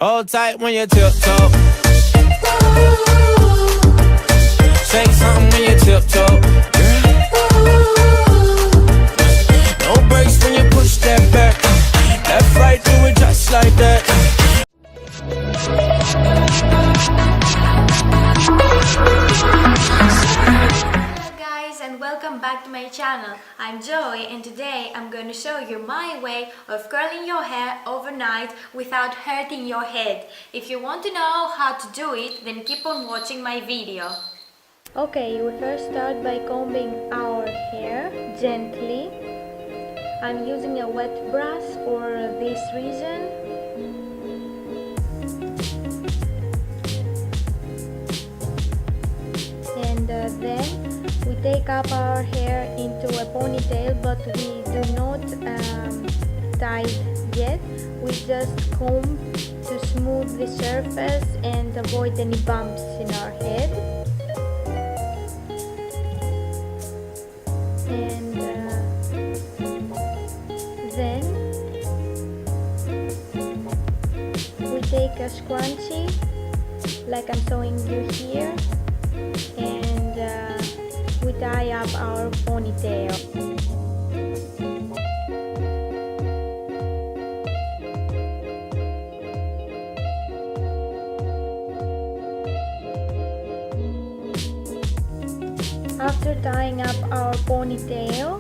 Hold tight when you tiptoe. Say something when you tiptoe. No brakes when you push that back. Left, right, do it just like that. Hello guys and welcome back to my channel. I'm Joey and today I'm going to show you my way of curling your hair overnight without hurting your head. If you want to know how to do it, then keep on watching my video. Okay, we first start by combing our hair gently. I'm using a wet brush for this reason. And then we take up our hair into a ponytail, but we do not tie it yet. We just comb to smooth the surface and avoid any bumps in our head. And then we take a scrunchie like I'm showing you here, and we tie up our ponytail. After tying up our ponytail,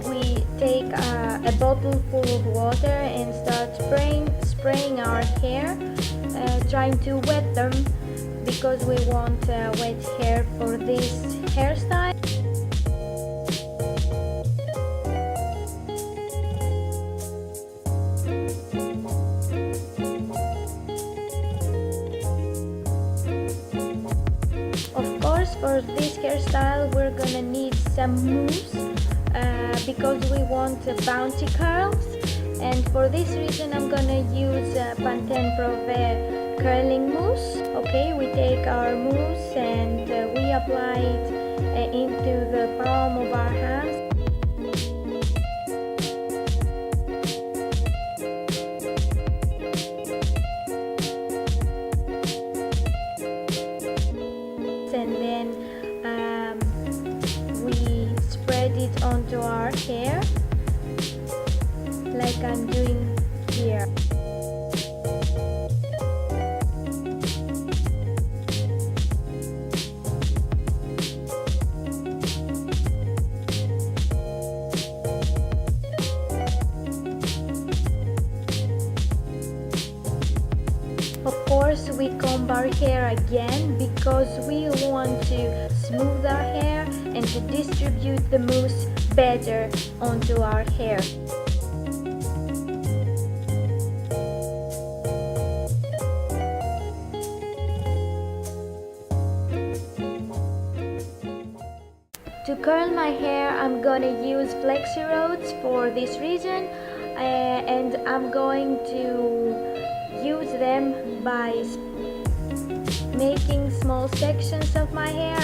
we take a bottle full of water and start spraying our hair, trying to wet them because we want wet hair for this hairstyle. Of course, for this hairstyle we're gonna need some mousse because we want bouncy curls, and for this reason I'm gonna use Pantene Pro Vert curling mousse. Okay, we take our mousse and we apply it into the palm of our hands. And then we spread it onto our hair like I'm doing here. Of course, we comb our hair again because we want to smooth our hair and to distribute the mousse better onto our hair. To curl my hair, I'm gonna use flexi rods for this reason, and I'm going to use them by making small sections of my hair,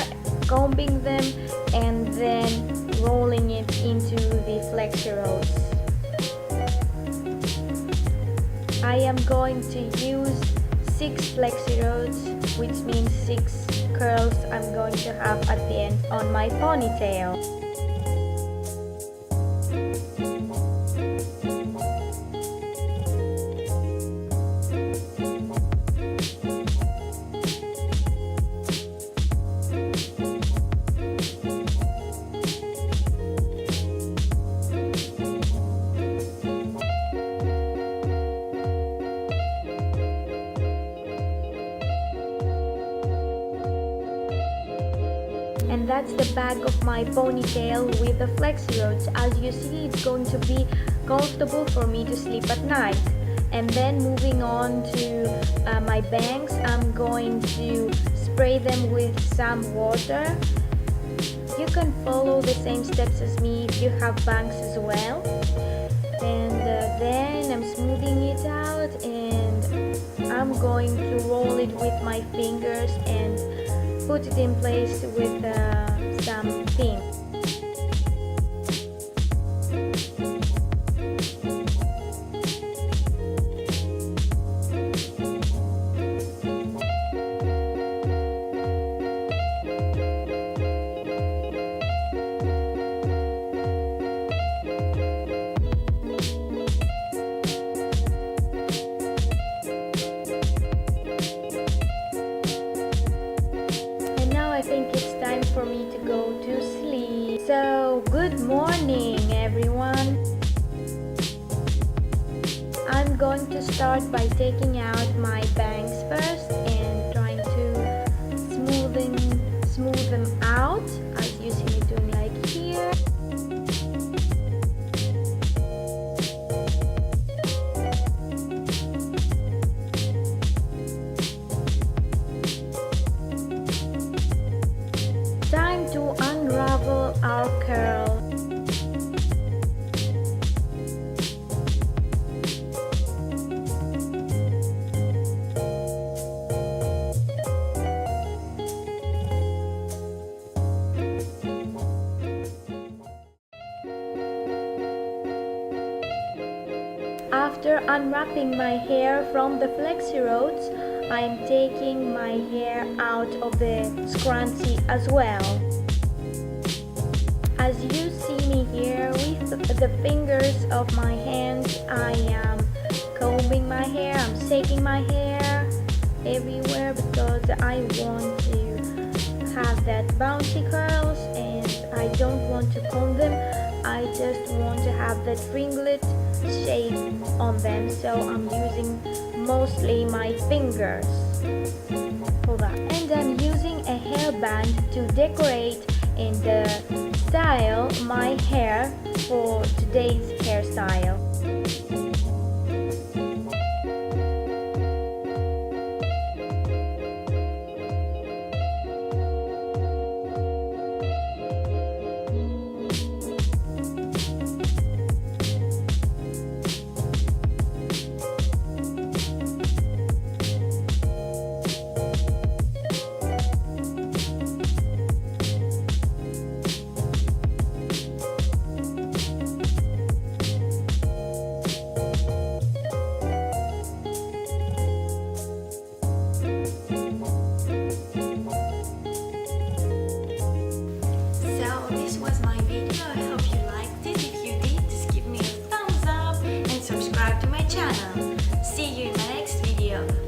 combing them, and then rolling it into the flexi rods. I am going to use 6 flexi rods, which means 6 curls I'm going to have at the end on my ponytail. And that's the back of my ponytail with the flexi rods. As you see, it's going to be comfortable for me to sleep at night. And then moving on to my bangs, I'm going to spray them with some water. You can follow the same steps as me if you have bangs as well. And then I'm smoothing it out, and I'm going to roll it with my fingers and put it in place with some pin. start by taking out my bangs first and trying to smooth them out as you see me doing like here. Time to unravel our curl. After unwrapping my hair from the flexi rods, I'm taking my hair out of the scrunchie as well. As you see me here with the fingers of my hands, I am combing my hair, I'm shaking my hair everywhere because I want to have that bouncy curls and I don't want to comb them. I just want to have that ringlet shape on them, so I'm using mostly my fingers for that. And I'm using a hairband to decorate and style my hair for today's hairstyle. This was my video. I hope you liked it. If you did, just give me a thumbs up and subscribe to my channel. See you in my next video.